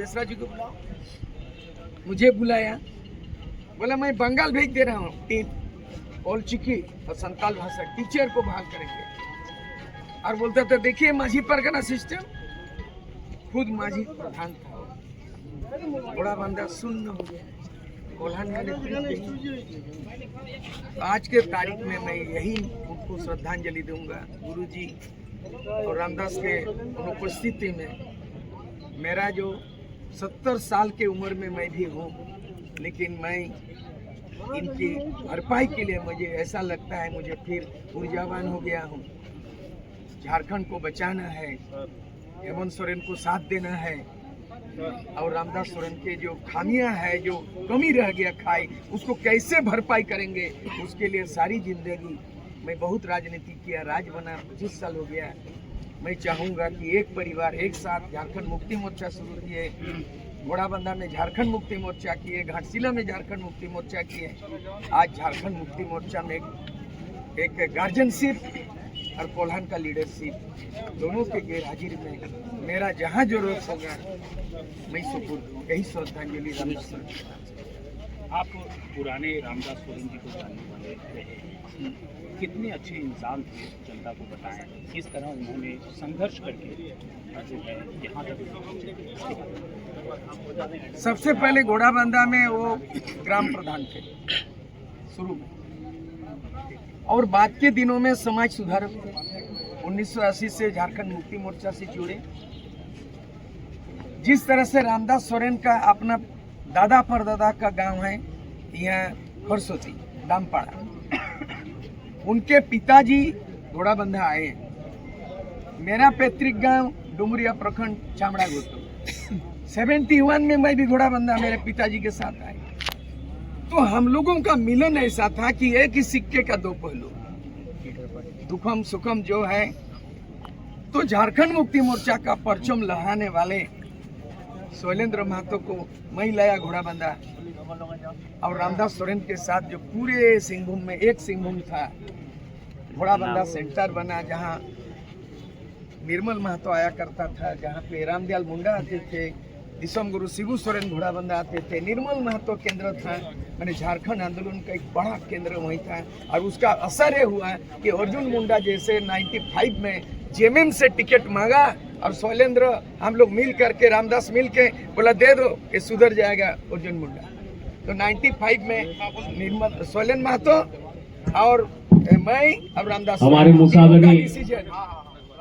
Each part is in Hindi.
बेसरा जी को बुलाओ, मुझे बुलाया, बोला मैं बंगाल भेज दे रहा हूँ टीम ओलचिकी और संताल भाषा टीचर को बहाल करेंगे। और बोलता था देखिए माझी परगना सिस्टम, खुद माझी प्रधान था, बड़ा बंदा शून्य हो गया। कोल्हान का नेतृत्व आज के तारीख में मैं यही उनको श्रद्धांजलि दूंगा। गुरुजी और रामदास के अनुपस्थिति में मेरा जो 70 साल के उम्र में मैं भी हूँ, लेकिन मैं इनकी भरपाई के लिए मुझे ऐसा लगता है मुझे फिर ऊर्जावान हो गया हूँ। झारखंड को बचाना है, हेमंत सोरेन को साथ देना है और रामदास सोरेन के जो खामियां है, जो कमी रह गया खाई, उसको कैसे भरपाई करेंगे, उसके लिए सारी जिंदगी मैं बहुत राजनीति किया, राज बना 25 साल हो गया। मैं चाहूँगा कि एक परिवार एक साथ झारखंड मुक्ति मोर्चा शुरू किए, घोड़ाबंदा में झारखंड मुक्ति मोर्चा किए, घाटशिला में झारखंड मुक्ति मोर्चा किए। आज झारखंड मुक्ति मोर्चा में एक गार्जियनशिप और कोल्हान का लीडरशिप दोनों के गैर हाजिर में मेरा जहाँ जरूरत होगा मैं सुपुर्द यही श्रद्धांजलि रामदास सोरेन। आप पुराने रामदास सोरेन जी को जानने वाले हैं, कितने अच्छे इंसान थे, जनता को बताएं किस तरह उन्होंने संघर्ष करके जो है यहाँ तक पहुंचे। सबसे पहले घोड़ाबंदा में वो ग्राम प्रधान थे शुरू में, और बाद के दिनों में समाज सुधारक 1980 से झारखंड मुक्ति मोर्चा से जुड़े। जिस तरह से रामदास सोरेन का अपना दादा परदादा का गांव है यहाँ खरसोती दामपाड़ा, उनके पिताजी घोड़ाबंदा आए। मेरा पैतृक गांव डुमरिया प्रखंड चामड़ा गोतो 71 में मैं भी घोड़ाबंदा मेरे पिताजी के साथ आए। तो हम लोगों का मिलन ऐसा था कि एक ही सिक्के का दो पहलू, दुखम सुखम जो है। तो झारखंड मुक्ति मोर्चा का परचम लहराने वाले शैलेंद्र महतो को मैं लाया घोड़ाबंदा, और रामदास सोरेन के साथ जो पूरे सिंहभूम में एक सिंहभूम था, घोड़ाबंदा सेंटर बना जहां निर्मल महतो आया करता था, जहां पे रामदयाल मुंडा आते थे, दिसम गुरु शिबू सोरेन घोड़ाबंदा आते थे, निर्मल महतो केंद्र था। मैंने झारखंड आंदोलन का एक बड़ा केंद्र वहीं था, और उसका असर ये हुआ कि अर्जुन मुंडा जैसे 95 में जेएमएम से टिकट मांगा, और शैलेंद्र हम लोग मिल करके रामदास मिल के बोला दे दो ये सुधर जाएगा अर्जुन मुंडा। तो 95 में निर्मल शैलेंद्र महतो और मैं अब रामदास हमारे मुसाबनी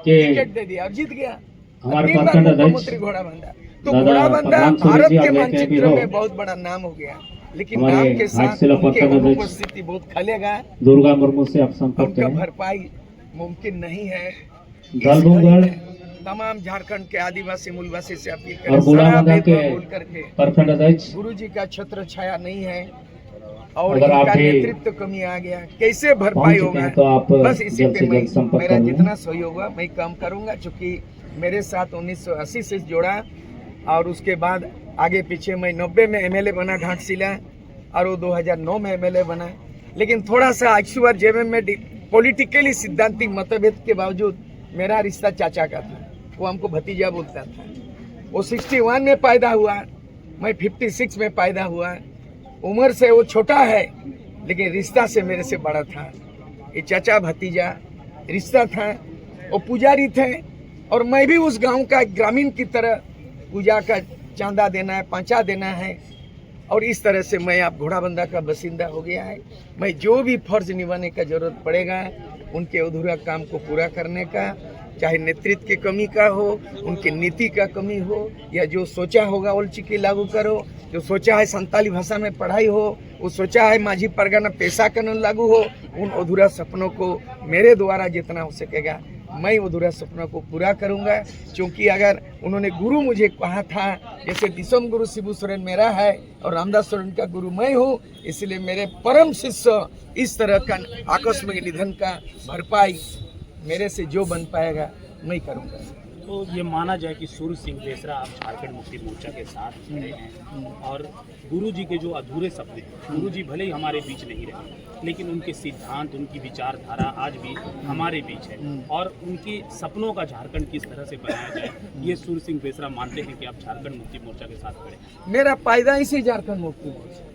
टिकट दे दिया और जीत गया हमारे प्रखंड अध्यक्ष घोड़ाबंदा। तो घोड़ाबंदा भारत के मानचित्र में बहुत बड़ा नाम हो गया, लेकिन नाम के साथ उनकी उपस्थिति बहुत खलेगा। दुर्गा मुर्मू से आप संपर्क उनका करें। भरपाई मुमकिन नहीं है। दलबुंगड़ तमाम झारखंड के आदिवासी मूलवासी से अपील और घोड़ाबंदा के करके प्रखंड अध्यक्ष गुरु जी का छत्र छाया नहीं है और अगर इनका आप भी नेतृत्व कमी आ गया, कैसे भरपाई पहुंच चुके होगा? हैं तो आप बस इसी जल्द पे से मैं जल्द संपर्क मेरा करें। जितना सहयोग होगा मैं काम करूंगा, क्योंकि मेरे साथ 1980 से जोड़ा, और उसके बाद आगे पीछे मैं 90 में एमएलए बना घाटशिला, और वो 2009 में एमएलए बना। लेकिन थोड़ा सा आइसुआर जेएमएम में पॉलिटिकली सिद्धांतिक मतभेद के बावजूद मेरा रिश्ता चाचा का था, वो हमको भतीजा बोलता था। वो 61 में पैदा हुआ, मैं 56 में पैदा हुआ। उम्र से वो छोटा है, लेकिन रिश्ता से मेरे से बड़ा था। ये चाचा भतीजा रिश्ता था। वो पुजारी थे, और मैं भी उस गांव का ग्रामीण की तरह पूजा का चांदा देना है, पांचा देना है, और इस तरह से मैं आप घोड़ाबंदा का बसिंदा हो गया है। मैं जो भी फर्ज निभाने का जरूरत पड़ेगा, उनके अधूरा काम को पूरा करने का, चाहे नेतृत्व की कमी का हो, उनकी नीति का कमी हो, या जो सोचा होगा ओलचिकी लागू करो, जो सोचा है संताली भाषा में पढ़ाई हो, वो सोचा है माझी परगना पेशा कानून लागू हो, उन अधूरा सपनों को मेरे द्वारा जितना हो सकेगा मैं अधूरा सपनों को पूरा करूंगा। क्योंकि अगर उन्होंने गुरु मुझे कहा था, जैसे दिसम गुरु शिबू सोरेन मेरा है और रामदास सोरेन का गुरु मैं हूँ, इसलिए मेरे परम शिष्य इस तरह का आकस्मिक निधन का भरपाई मेरे से जो बन पाएगा मैं करूंगा। तो ये माना जाए कि सूर्य सिंह बेसरा आप झारखंड मुक्ति मोर्चा के साथ खड़े हैं और गुरुजी के जो अधूरे सपने, गुरुजी भले ही हमारे बीच नहीं रहे लेकिन उनके सिद्धांत, उनकी विचारधारा आज भी हमारे बीच है और उनके सपनों का झारखंड किस तरह से बनाया जाए, ये सूर्य सिंह बेसरा मानते हैं कि आप झारखंड मुक्ति मोर्चा के साथ खड़े हैं। मेरा पैदा इसी झारखंड मुक्ति मोर्चा,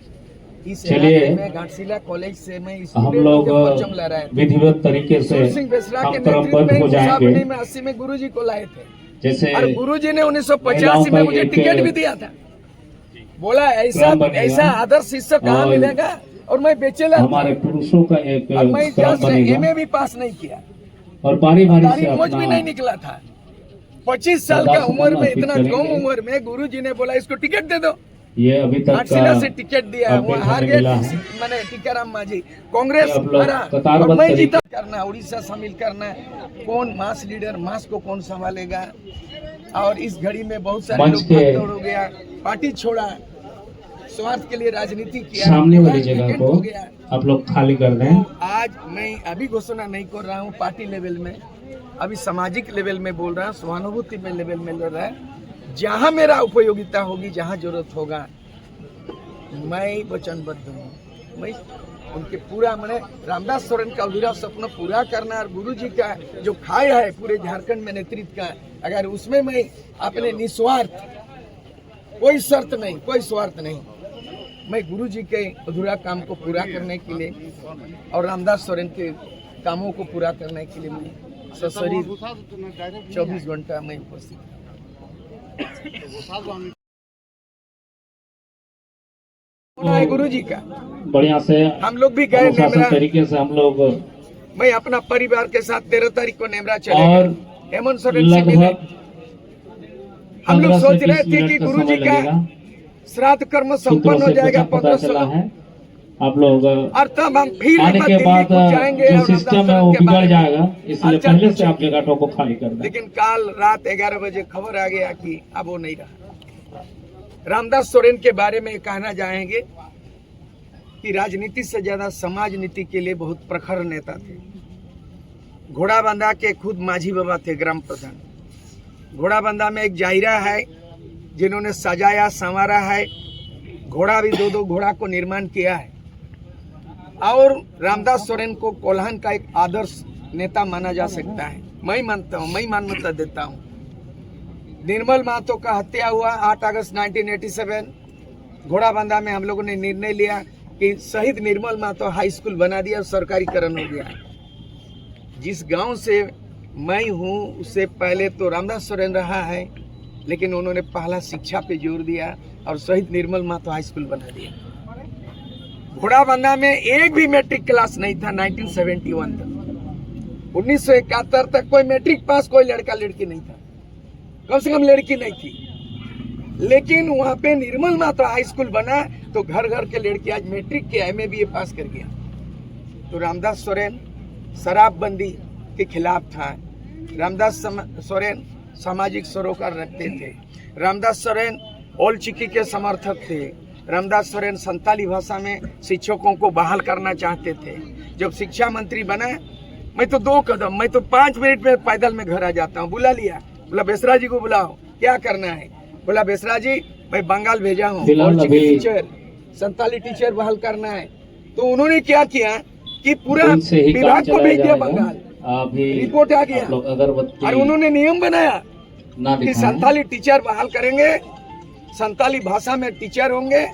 इस चलिए, इलाके में घाटशिला कॉलेज से मैं हम लोग परचम लहराए थे। विधिवत तरीके से सूर्य सिंह बेसरा के हम नेतृत्व क्रमबद्ध में हो जाएंगे। 1980 में गुरुजी को लाए थे जैसे और गुरुजी ने 1985 महिलाओं में का मुझे एक टिकट भी दिया था। बोला ऐसा क्रम बनेगा ऐसा आदर्श शिक्षक कहाँ और मिलेगा, और मैं बेचेला हमारे पुरुषों का एक और मैं क्रम बनेगा एमए भी पास नहीं किया, और बारी बारी से तारीख मुझ भी नहीं अपना निकला था। 25 साल का बर्दाश्त उम्र में, करना इतना फिर कम करेंगे। उम्र में गुरुजी ने बोला इसको टिकट दे दो। ये अभी तक घाटशिला से टिकट दिया, वो अपडेट हार हमें गए। मिला है। मैंने टीकाराम मांझी कांग्रेस आप लोग हारा कतारबद्ध और मैं तरीके- जीता। करना उड़ीसा शामिल करना, कौन मास लीडर, मास को कौन संभालेगा, और इस घड़ी में बहुत सारे मंच लोग के भागदौड़ हो गया, पार्टी छोड़ा, स्वार्थ के लिए राजनीति किया, सामने वाली जगह टिकट को हो गया। आप लोग खाली कर दें। तो आज मैं अभी घोषणा नहीं कर रहा हूँ पार्टी लेवल में, अभी सामाजिक लेवल में बोल रहा हूँ, सहानुभूति में लेवल में लड़ रहा है। जहाँ मेरा उपयोगिता होगी, जहाँ जरूरत होगा, मैं वचनबद्ध हूँ। मैं उनके पूरा, मैंने रामदास सोरेन का अधूरा सपना पूरा करना और गुरुजी का जो खाया है पूरे झारखंड में नेतृत्व का, अगर उसमें मैं अपने निस्वार्थ, कोई शर्त नहीं, कोई स्वार्थ नहीं, मैं गुरुजी के अधूरा काम को पूरा करने के लिए और रामदास सोरेन के कामों को पूरा करने के लिए मैं सशरीर 24 घंटा मैं उपस्थित है गुरुजी का। बढ़िया से हम लोग भी गए अनुशासन नेमरा, तरीके से हम लोग मैं अपना परिवार के साथ 13 तारीख को नेमरा और चले हेमंत सोरेन से मिले। लगभग हम लोग 15 से सोच रहे 20 थे मिनट कि का गुरुजी समय का लगेगा। श्राद्ध कर्म सूत्रों संपन्न हो से जाएगा पता चला 1500, है। आप लोग और तब हम फिर आने के दिल्ली बाद को जाएंगे जो और सिस्टम है रामदास वो सोरेन के बिगड़ बारे में जाएगा, इसलिए अच्छा पहले से पूछेंगे। आप जगहों को खाली कर दें। लेकिन कल रात 11 बजे खबर आ गया कि अब वो नहीं रहा। रामदास सोरेन के बारे में कहना चाहेंगे कि राजनीति से ज्यादा समाज नीति के लिए बहुत प्रखर नेता थे। घोड़ाबंधा के खुद माझी बाबा थे, ग्राम प्रधान। घोड़ाबंधा में एक जाहिरा है जिन्होंने सजाया संवारा है, घोड़ा भी 2-2 घोड़ा को निर्माण किया है, और रामदास सोरेन को कोल्हान का एक आदर्श नेता माना जा सकता है। मैं मानता हूँ, मैं मान्यता देता हूँ। निर्मल महतो का हत्या हुआ 8 अगस्त 1987। घोड़ाबंधा में हम लोगों ने निर्णय लिया कि शहीद निर्मल महतो हाई स्कूल बना दिया और सरकारीकरण हो गया। जिस गांव से मैं हूँ उससे पहले तो रामदास सोरेन रहा है, लेकिन उन्होंने पहला शिक्षा पे जोर दिया और शहीद निर्मल महतो हाई स्कूल बना दिया। घोड़ाबंधा में एक भी मैट्रिक क्लास नहीं था 1971 तक। 1971 तक कोई मैट्रिक पास कोई लड़का लड़की नहीं था, कम से कम लड़की नहीं थी। लेकिन वहाँ पे निर्मल महतो हाई स्कूल बना तो घर घर के लड़के आज मैट्रिक के एमए बीए पास कर गया। तो रामदास सोरेन शराबबंदी के खिलाफ था। रामदास सोरेन सामाजिक सरोकार रखते थे। रामदास सोरेन ओल चिकी के समर्थक थे। रामदास सोरेन संताली भाषा में शिक्षकों को बहाल करना चाहते थे। जब शिक्षा मंत्री बना, मैं तो 2 कदम, मैं तो 5 मिनट में पैदल में घर आ जाता हूँ। बुला लिया, बोला बेसरा जी को बुलाओ, क्या करना है? बोला बेसरा जी मैं बंगाल भेजा हूँ, टीचर संताली टीचर बहाल करना है। तो उन्होंने क्या किया कि पूरा विभाग को भेज दिया बंगाल। रिपोर्ट आ गया और उन्होंने नियम बनाया कि संताली टीचर बहाल करेंगे, संताली भाषा में टीचर होंगे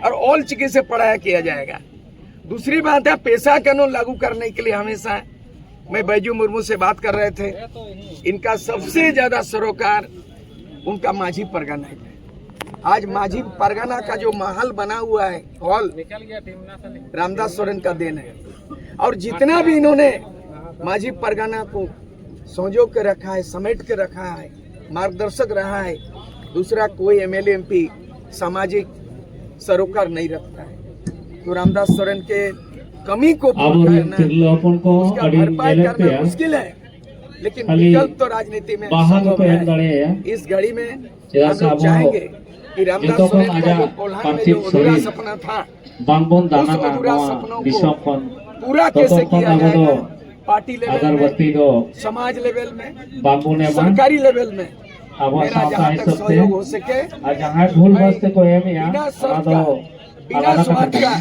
और ऑल चिकी से पढ़ाया किया जाएगा। दूसरी बात है, पेशा कानून लागू करने के लिए हमेशा, मैं बैजू मुर्मू से बात कर रहे थे, इनका सबसे ज्यादा सरोकार उनका माझी परगना है। आज माझी परगना का जो महल बना हुआ है, हॉल, रामदास सोरेन का देन है। और जितना भी इन्होंने माझी परगना को संजो के रखा है, समेट के रखा है, मार्गदर्शक रहा है, दूसरा कोई एमएलए एमपी सामाजिक सरोकार नहीं रखता है। तो रामदास सोरेन के कमी को उसका भरपाई करना मुश्किल है, लेकिन विकल्प तो राजनीति में संभव है। इस घड़ी में हम लोग चाहेंगे कि रामदास सोरेन का जो कोल्हान में जो अधूरा सपना था, उस अधूरा सपनों को पूरा कैसे किया जाएगा, पार्टी लेवल अगरबत्ती में, दो समाज लेवल में, बाबू ने मन सरकारी लेवल में अब मेरा जहाँ तक सकते सहयोग हो सके जहाँ ढोल मैं बजते को है यहाँ बिना स्वार्थ तो का, बिना स्वार्थ का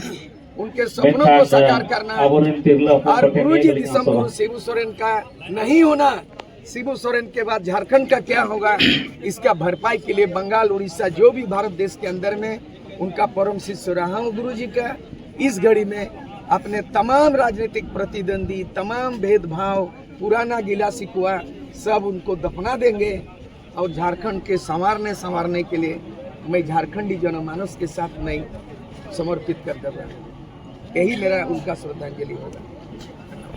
उनके सपनों को साकार करना। और गुरुजी दिसंबर शिबू सोरेन का नहीं होना, शिबू सोरेन के बाद झारखंड का क्या होगा, इसका भरपाई के लिए बंगाल, उड़ीसा, जो भी भारत देश के अंदर में उनका परम शिष्य रहा हूँ गुरुजी का। इस घड़ी में अपने तमाम राजनीतिक प्रतिद्वंदी, तमाम भेदभाव, पुराना गिला शिकवा सब उनको दफना देंगे और झारखंड के संवारने के लिए मैं झारखंडी जनमानस के साथ मैं समर्पित कर दूंगा। यही मेरा उनका श्रद्धांजलि होगा।